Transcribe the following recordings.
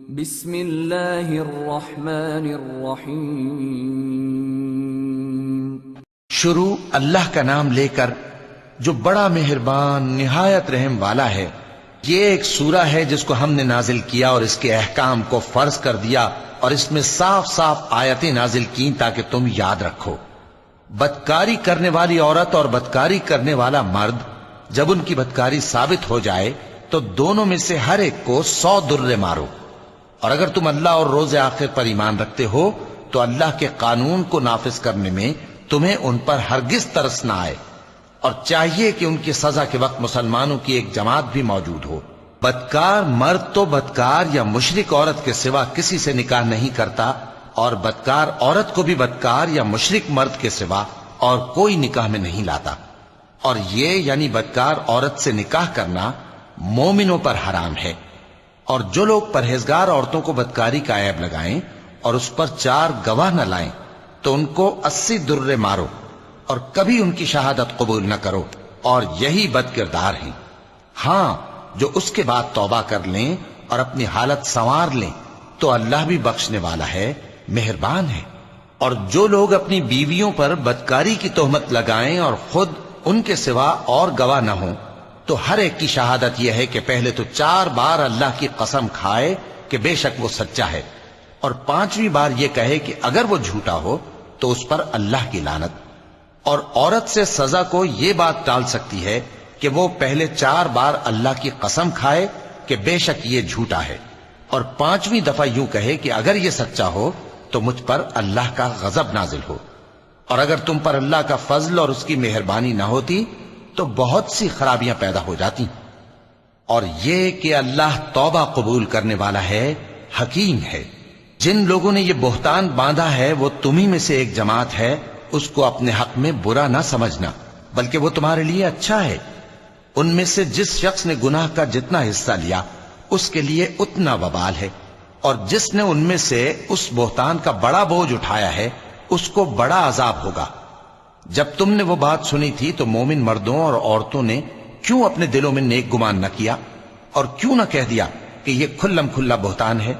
بسم اللہ الرحمن الرحیم۔ شروع اللہ کا نام لے کر جو بڑا مہربان نہایت رحم والا ہے۔ یہ ایک سورہ ہے جس کو ہم نے نازل کیا اور اس کے احکام کو فرض کر دیا اور اس میں صاف صاف آیتیں نازل کی تاکہ تم یاد رکھو۔ بدکاری کرنے والی عورت اور بدکاری کرنے والا مرد جب ان کی بدکاری ثابت ہو جائے تو دونوں میں سے ہر ایک کو 100 درے مارو، اور اگر تم اللہ اور روز آخر پر ایمان رکھتے ہو تو اللہ کے قانون کو نافذ کرنے میں تمہیں ان پر ہرگز ترس نہ آئے، اور چاہیے کہ ان کی سزا کے وقت مسلمانوں کی ایک جماعت بھی موجود ہو۔ بدکار مرد تو بدکار یا مشرک عورت کے سوا کسی سے نکاح نہیں کرتا، اور بدکار عورت کو بھی بدکار یا مشرک مرد کے سوا اور کوئی نکاح میں نہیں لاتا، اور یہ یعنی بدکار عورت سے نکاح کرنا مومنوں پر حرام ہے۔ اور جو لوگ پرہیزگار عورتوں کو بدکاری کا عیب لگائیں اور اس پر 4 گواہ نہ لائیں تو ان کو 80 درے مارو، اور کبھی ان کی شہادت قبول نہ کرو، اور یہی بد کردار ہیں۔ ہاں، جو اس کے بعد توبہ کر لیں اور اپنی حالت سنوار لیں تو اللہ بھی بخشنے والا ہے، مہربان ہے۔ اور جو لوگ اپنی بیویوں پر بدکاری کی تہمت لگائیں اور خود ان کے سوا اور گواہ نہ ہوں تو ہر ایک کی شہادت یہ ہے کہ پہلے تو 4 بار اللہ کی قسم کھائے کہ بے شک وہ سچا ہے، اور 5ویں بار یہ کہے کہ اگر وہ جھوٹا ہو تو اس پر اللہ کی لعنت۔ اور عورت سے سزا کو یہ بات ٹال سکتی ہے کہ وہ پہلے 4 بار اللہ کی قسم کھائے کہ بے شک یہ جھوٹا ہے، اور 5ویں دفعہ یوں کہے کہ اگر یہ سچا ہو تو مجھ پر اللہ کا غضب نازل ہو۔ اور اگر تم پر اللہ کا فضل اور اس کی مہربانی نہ ہوتی تو بہت سی خرابیاں پیدا ہو جاتی۔ اور یہ کہ اللہ توبہ قبول کرنے والا ہے، حکیم ہے۔ جن لوگوں نے یہ بہتان باندھا ہے وہ تمہیں میں سے ایک جماعت ہے، اس کو اپنے حق میں برا نہ سمجھنا، بلکہ وہ تمہارے لیے اچھا ہے۔ ان میں سے جس شخص نے گناہ کا جتنا حصہ لیا اس کے لیے اتنا وبال ہے، اور جس نے ان میں سے اس بہتان کا بڑا بوجھ اٹھایا ہے اس کو بڑا عذاب ہوگا۔ جب تم نے وہ بات سنی تھی تو مومن مردوں اور عورتوں نے کیوں اپنے دلوں میں نیک گمان نہ کیا، اور کیوں نہ کہہ دیا کہ یہ کھلم کھلا بہتان ہے؟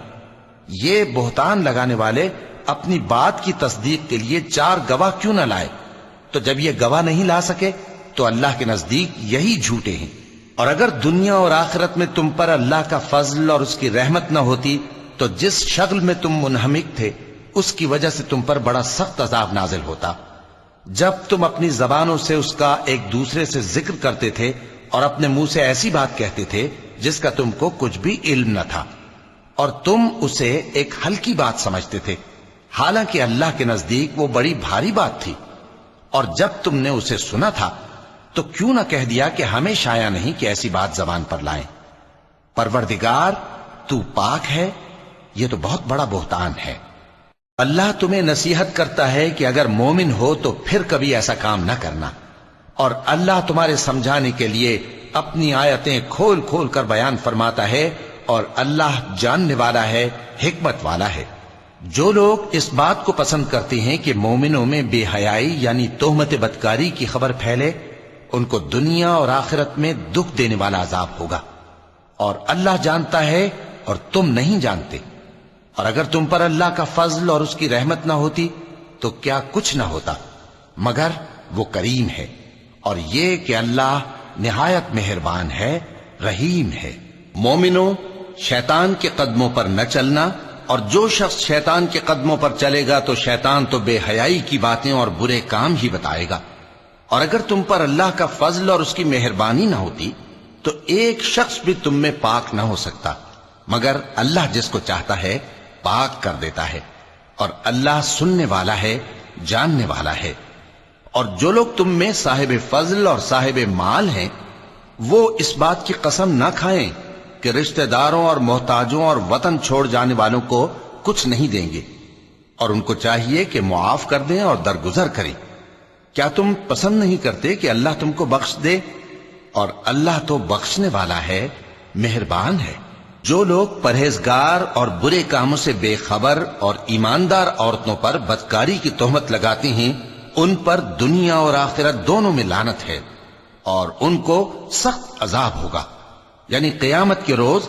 یہ بہتان لگانے والے اپنی بات کی تصدیق کے لیے 4 گواہ کیوں نہ لائے؟ تو جب یہ گواہ نہیں لا سکے تو اللہ کے نزدیک یہی جھوٹے ہیں۔ اور اگر دنیا اور آخرت میں تم پر اللہ کا فضل اور اس کی رحمت نہ ہوتی تو جس شغل میں تم منہمک تھے اس کی وجہ سے تم پر بڑا سخت عذاب نازل ہوتا۔ جب تم اپنی زبانوں سے اس کا ایک دوسرے سے ذکر کرتے تھے اور اپنے منہ سے ایسی بات کہتے تھے جس کا تم کو کچھ بھی علم نہ تھا، اور تم اسے ایک ہلکی بات سمجھتے تھے، حالانکہ اللہ کے نزدیک وہ بڑی بھاری بات تھی۔ اور جب تم نے اسے سنا تھا تو کیوں نہ کہہ دیا کہ ہمیں شایع نہیں کہ ایسی بات زبان پر لائیں؟ پروردگار تو پاک ہے، یہ تو بہت بڑا بہتان ہے۔ اللہ تمہیں نصیحت کرتا ہے کہ اگر مومن ہو تو پھر کبھی ایسا کام نہ کرنا، اور اللہ تمہارے سمجھانے کے لیے اپنی آیتیں کھول کھول کر بیان فرماتا ہے، اور اللہ جاننے والا ہے، حکمت والا ہے۔ جو لوگ اس بات کو پسند کرتے ہیں کہ مومنوں میں بے حیائی یعنی تہمت بدکاری کی خبر پھیلے، ان کو دنیا اور آخرت میں دکھ دینے والا عذاب ہوگا، اور اللہ جانتا ہے اور تم نہیں جانتے۔ اور اگر تم پر اللہ کا فضل اور اس کی رحمت نہ ہوتی تو کیا کچھ نہ ہوتا، مگر وہ کریم ہے۔ اور یہ کہ اللہ نہایت مہربان ہے، رحیم ہے۔ مومنوں، شیطان کے قدموں پر نہ چلنا، اور جو شخص شیطان کے قدموں پر چلے گا تو شیطان تو بے حیائی کی باتیں اور برے کام ہی بتائے گا۔ اور اگر تم پر اللہ کا فضل اور اس کی مہربانی نہ ہوتی تو ایک شخص بھی تم میں پاک نہ ہو سکتا، مگر اللہ جس کو چاہتا ہے پاک کر دیتا ہے، اور اللہ سننے والا ہے، جاننے والا ہے۔ اور جو لوگ تم میں صاحب فضل اور صاحب مال ہیں وہ اس بات کی قسم نہ کھائیں کہ رشتہ داروں اور محتاجوں اور وطن چھوڑ جانے والوں کو کچھ نہیں دیں گے، اور ان کو چاہیے کہ معاف کر دیں اور درگزر کریں۔ کیا تم پسند نہیں کرتے کہ اللہ تم کو بخش دے؟ اور اللہ تو بخشنے والا ہے، مہربان ہے۔ جو لوگ پرہیزگار اور برے کاموں سے بے خبر اور ایماندار عورتوں پر بدکاری کی تہمت لگاتی ہیں ان پر دنیا اور آخرت دونوں میں لعنت ہے، اور ان کو سخت عذاب ہوگا۔ یعنی قیامت کے روز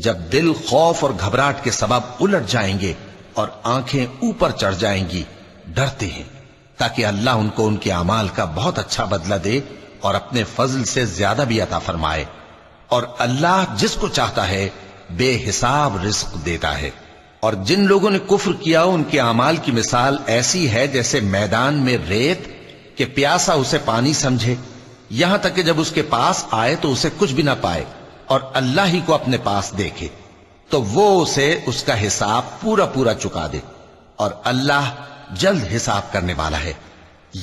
جب دل خوف اور گھبراہٹ کے سبب الٹ جائیں گے اور آنکھیں اوپر چڑھ جائیں گی، ڈرتے ہیں تاکہ اللہ ان کو ان کے اعمال کا بہت اچھا بدلہ دے اور اپنے فضل سے زیادہ بھی عطا فرمائے، اور اللہ جس کو چاہتا ہے بے حساب رزق دیتا ہے۔ اور جن لوگوں نے کفر کیا ان کے اعمال کی مثال ایسی ہے جیسے میدان میں ریت کہ پیاسا اسے پانی سمجھے، یہاں تک کہ جب اس کے پاس آئے تو اسے کچھ بھی نہ پائے اور اللہ ہی کو اپنے پاس دیکھے تو وہ اسے اس کا حساب پورا پورا چکا دے، اور اللہ جلد حساب کرنے والا ہے۔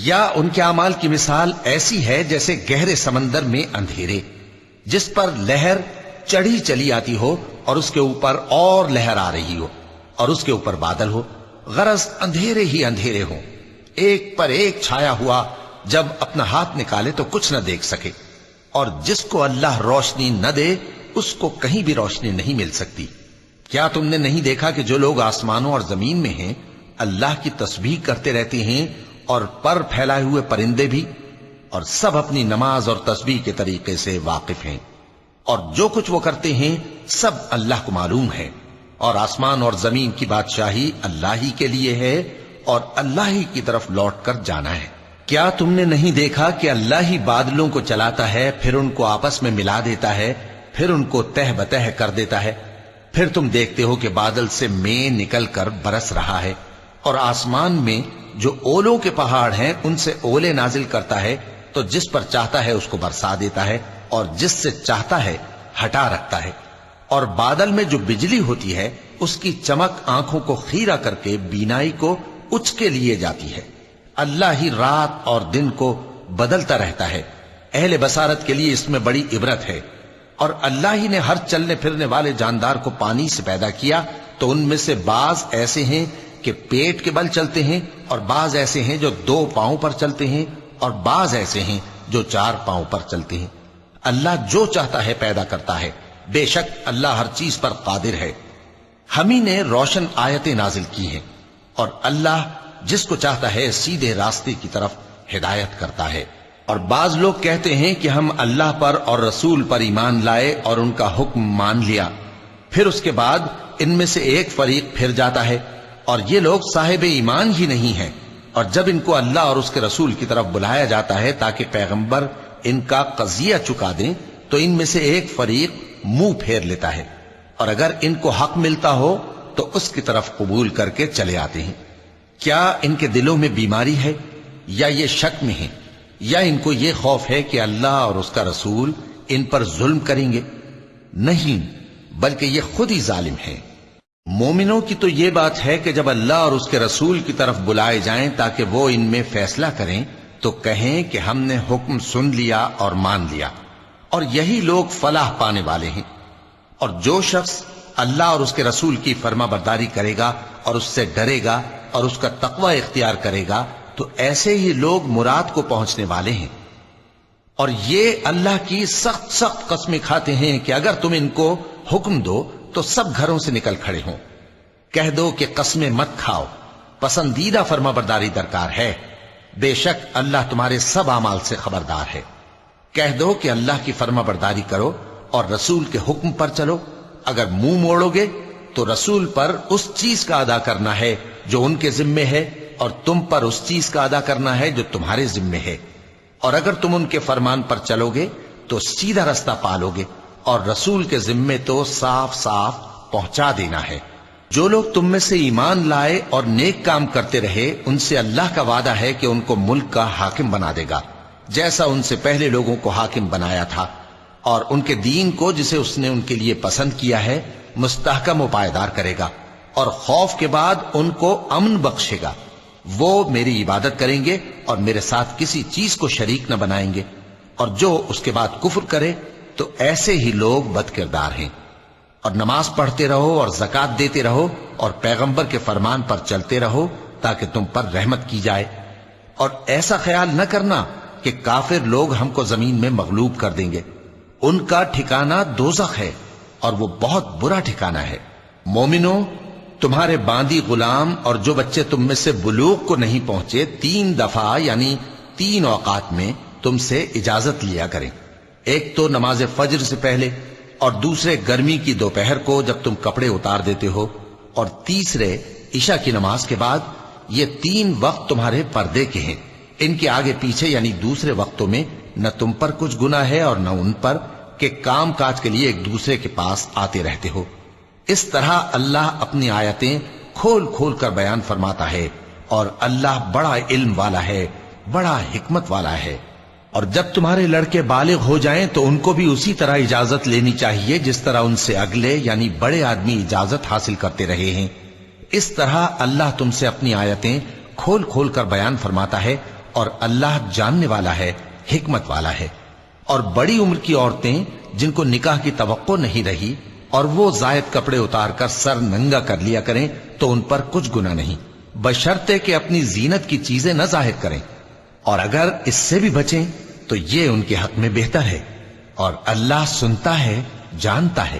یا ان کے اعمال کی مثال ایسی ہے جیسے گہرے سمندر میں اندھیرے جس پر لہر چڑھی چلی آتی ہو اور اس کے اوپر اور لہر آ رہی ہو اور اس کے اوپر بادل ہو، غرض اندھیرے ہی اندھیرے ہوں، ایک پر ایک چھایا ہوا، جب اپنا ہاتھ نکالے تو کچھ نہ دیکھ سکے، اور جس کو اللہ روشنی نہ دے اس کو کہیں بھی روشنی نہیں مل سکتی۔ کیا تم نے نہیں دیکھا کہ جو لوگ آسمانوں اور زمین میں ہیں اللہ کی تسبیح کرتے رہتے ہیں، اور پر پھیلائے ہوئے پرندے بھی، اور سب اپنی نماز اور تسبیح کے طریقے سے واقف ہیں، اور جو کچھ وہ کرتے ہیں سب اللہ کو معلوم ہے، اور آسمان اور زمین کی بادشاہی اللہ ہی کے لیے ہے اور اللہ ہی کی طرف لوٹ کر جانا ہے۔ کیا تم نے نہیں دیکھا کہ اللہ ہی بادلوں کو چلاتا ہے، پھر ان کو آپس میں ملا دیتا ہے، پھر ان کو تہ بتہ کر دیتا ہے، پھر تم دیکھتے ہو کہ بادل سے مے نکل کر برس رہا ہے، اور آسمان میں جو اولوں کے پہاڑ ہیں ان سے اولے نازل کرتا ہے، تو جس پر چاہتا ہے اس کو برسا دیتا ہے اور جس سے چاہتا ہے ہٹا رکھتا ہے، اور بادل میں جو بجلی ہوتی ہے اس کی چمک آنکھوں کو خیرہ کر کے بینائی کو اچکے لیے جاتی ہے۔ اللہ ہی رات اور دن کو بدلتا رہتا ہے، اہل بصارت کے لیے اس میں بڑی عبرت ہے۔ اور اللہ ہی نے ہر چلنے پھرنے والے جاندار کو پانی سے پیدا کیا، تو ان میں سے بعض ایسے ہیں کہ پیٹ کے بل چلتے ہیں، اور بعض ایسے ہیں جو 2 پاؤں پر چلتے ہیں، اور بعض ایسے ہیں جو 4 پاؤں پر چلتے ہیں۔ اللہ جو چاہتا ہے پیدا کرتا ہے، بے شک اللہ ہر چیز پر قادر ہے۔ ہم ہی نے روشن آیتیں نازل کی ہیں، اور اللہ جس کو چاہتا ہے سیدھے راستے کی طرف ہدایت کرتا ہے۔ اور بعض لوگ کہتے ہیں کہ ہم اللہ پر اور رسول پر ایمان لائے اور ان کا حکم مان لیا، پھر اس کے بعد ان میں سے ایک فریق پھر جاتا ہے، اور یہ لوگ صاحب ایمان ہی نہیں ہیں، اور جب ان کو اللہ اور اس کے رسول کی طرف بلایا جاتا ہے تاکہ پیغمبر ان کا قضیہ چکا دیں تو ان میں سے ایک فریق منہ پھیر لیتا ہے، اور اگر ان کو حق ملتا ہو تو اس کی طرف قبول کر کے چلے آتے ہیں۔ کیا ان کے دلوں میں بیماری ہے یا یہ شک میں ہیں، یا ان کو یہ خوف ہے کہ اللہ اور اس کا رسول ان پر ظلم کریں گے؟ نہیں، بلکہ یہ خود ہی ظالم ہیں۔ مومنوں کی تو یہ بات ہے کہ جب اللہ اور اس کے رسول کی طرف بلائے جائیں تاکہ وہ ان میں فیصلہ کریں تو کہیں کہ ہم نے حکم سن لیا اور مان لیا، اور یہی لوگ فلاح پانے والے ہیں۔ اور جو شخص اللہ اور اس کے رسول کی فرما برداری کرے گا اور اس سے ڈرے گا اور اس کا تقوی اختیار کرے گا تو ایسے ہی لوگ مراد کو پہنچنے والے ہیں۔ اور یہ اللہ کی سخت سخت قسمیں کھاتے ہیں کہ اگر تم ان کو حکم دو تو سب گھروں سے نکل کھڑے ہوں۔ کہہ دو کہ قسمیں مت کھاؤ، پسندیدہ فرما برداری درکار ہے، بے شک اللہ تمہارے سب اعمال سے خبردار ہے۔ کہہ دو کہ اللہ کی فرما برداری کرو اور رسول کے حکم پر چلو، اگر منہ موڑو گے تو رسول پر اس چیز کا ادا کرنا ہے جو ان کے ذمے ہے، اور تم پر اس چیز کا ادا کرنا ہے جو تمہارے ذمے ہے، اور اگر تم ان کے فرمان پر چلو گے تو سیدھا رستہ پالو گے، اور رسول کے ذمے تو صاف صاف پہنچا دینا ہے۔ جو لوگ تم میں سے ایمان لائے اور نیک کام کرتے رہے ان سے اللہ کا وعدہ ہے کہ ان کو ملک کا حاکم بنا دے گا، جیسا ان سے پہلے لوگوں کو حاکم بنایا تھا، اور ان کے دین کو جسے اس نے ان کے لیے پسند کیا ہے مستحکم و پائیدار کرے گا، اور خوف کے بعد ان کو امن بخشے گا۔ وہ میری عبادت کریں گے اور میرے ساتھ کسی چیز کو شریک نہ بنائیں گے، اور جو اس کے بعد کفر کرے تو ایسے ہی لوگ بد کردار ہیں۔ اور نماز پڑھتے رہو اور زکوٰۃ دیتے رہو اور پیغمبر کے فرمان پر چلتے رہو تاکہ تم پر رحمت کی جائے، اور ایسا خیال نہ کرنا کہ کافر لوگ ہم کو زمین میں مغلوب کر دیں گے، ان کا ٹھکانہ دوزخ ہے اور وہ بہت برا ٹھکانہ ہے۔ مومنوں، تمہارے باندی غلام اور جو بچے تم میں سے بلوغ کو نہیں پہنچے 3 دفعہ یعنی 3 اوقات میں تم سے اجازت لیا کریں، ایک تو نماز فجر سے پہلے، اور دوسرے گرمی کی دوپہر کو جب تم کپڑے اتار دیتے ہو، اور تیسرے عشاء کی نماز کے بعد۔ یہ 3 وقت تمہارے پردے کے ہیں، ان کے آگے پیچھے یعنی دوسرے وقتوں میں نہ تم پر کچھ گناہ ہے اور نہ ان پر، کہ کام کاج کے لیے ایک دوسرے کے پاس آتے رہتے ہو۔ اس طرح اللہ اپنی آیتیں کھول کھول کر بیان فرماتا ہے، اور اللہ بڑا علم والا ہے، بڑا حکمت والا ہے۔ اور جب تمہارے لڑکے بالغ ہو جائیں تو ان کو بھی اسی طرح اجازت لینی چاہیے جس طرح ان سے اگلے یعنی بڑے آدمی اجازت حاصل کرتے رہے ہیں۔ اس طرح اللہ تم سے اپنی آیتیں کھول کھول کر بیان فرماتا ہے، اور اللہ جاننے والا ہے، حکمت والا ہے۔ اور بڑی عمر کی عورتیں جن کو نکاح کی توقع نہیں رہی اور وہ زائد کپڑے اتار کر سر ننگا کر لیا کریں تو ان پر کچھ گناہ نہیں، بشرطے کہ اپنی زینت کی چیزیں نہ ظاہر کریں، اور اگر اس سے بھی بچیں تو یہ ان کے حق میں بہتر ہے، اور اللہ سنتا ہے، جانتا ہے۔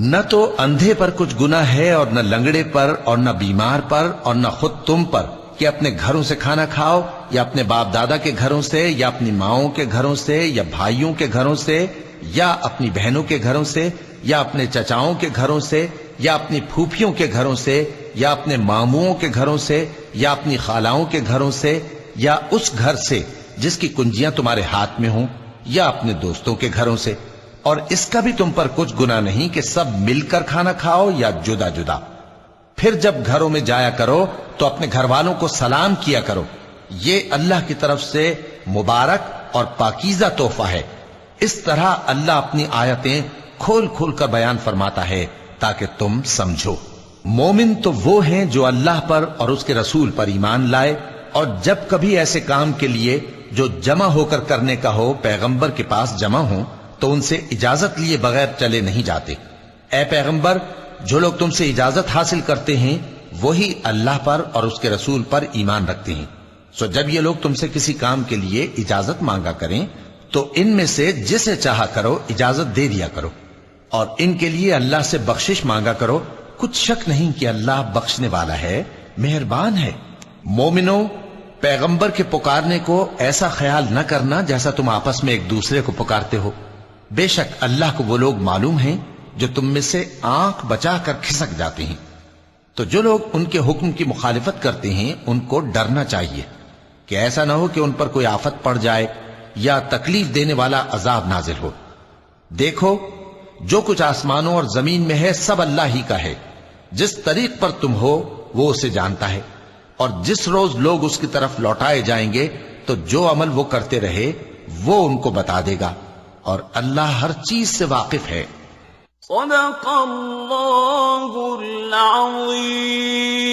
نہ تو اندھے پر کچھ گناہ ہے اور نہ لنگڑے پر اور نہ بیمار پر اور نہ خود تم پر کہ اپنے گھروں سے کھانا کھاؤ، یا اپنے باپ دادا کے گھروں سے، یا اپنی ماؤں کے گھروں سے، یا بھائیوں کے گھروں سے، یا اپنی بہنوں کے گھروں سے، یا اپنے چچاؤں کے گھروں سے، یا اپنی پھوپھیوں کے گھروں سے، یا اپنے ماموؤں کے گھروں سے، یا اپنی خالاؤں کے گھروں سے، یا اس گھر سے جس کی کنجیاں تمہارے ہاتھ میں ہوں، یا اپنے دوستوں کے گھروں سے۔ اور اس کا بھی تم پر کچھ گناہ نہیں کہ سب مل کر کھانا کھاؤ یا جدا جدا۔ پھر جب گھروں میں جایا کرو تو اپنے گھر والوں کو سلام کیا کرو، یہ اللہ کی طرف سے مبارک اور پاکیزہ تحفہ ہے۔ اس طرح اللہ اپنی آیتیں کھول کھول کر بیان فرماتا ہے تاکہ تم سمجھو۔ مومن تو وہ ہیں جو اللہ پر اور اس کے رسول پر ایمان لائے، اور جب کبھی ایسے کام کے لیے جو جمع ہو کر کرنے کا ہو پیغمبر کے پاس جمع ہوں تو ان سے اجازت لیے بغیر چلے نہیں جاتے۔ اے پیغمبر، جو لوگ تم سے اجازت حاصل کرتے ہیں وہی اللہ پر اور اس کے رسول پر ایمان رکھتے ہیں۔ سو جب یہ لوگ تم سے کسی کام کے لیے اجازت مانگا کریں تو ان میں سے جسے چاہا کرو اجازت دے دیا کرو، اور ان کے لیے اللہ سے بخشش مانگا کرو، کچھ شک نہیں کہ اللہ بخشنے والا ہے، مہربان ہے۔ مومنو، پیغمبر کے پکارنے کو ایسا خیال نہ کرنا جیسا تم آپس میں ایک دوسرے کو پکارتے ہو۔ بے شک اللہ کو وہ لوگ معلوم ہیں جو تم میں سے آنکھ بچا کر کھسک جاتے ہیں۔ تو جو لوگ ان کے حکم کی مخالفت کرتے ہیں ان کو ڈرنا چاہیے کہ ایسا نہ ہو کہ ان پر کوئی آفت پڑ جائے یا تکلیف دینے والا عذاب نازل ہو۔ دیکھو، جو کچھ آسمانوں اور زمین میں ہے سب اللہ ہی کا ہے۔ جس طریق پر تم ہو وہ اسے جانتا ہے، اور جس روز لوگ اس کی طرف لوٹائے جائیں گے تو جو عمل وہ کرتے رہے وہ ان کو بتا دے گا، اور اللہ ہر چیز سے واقف ہے۔ صدق اللہ العظیم۔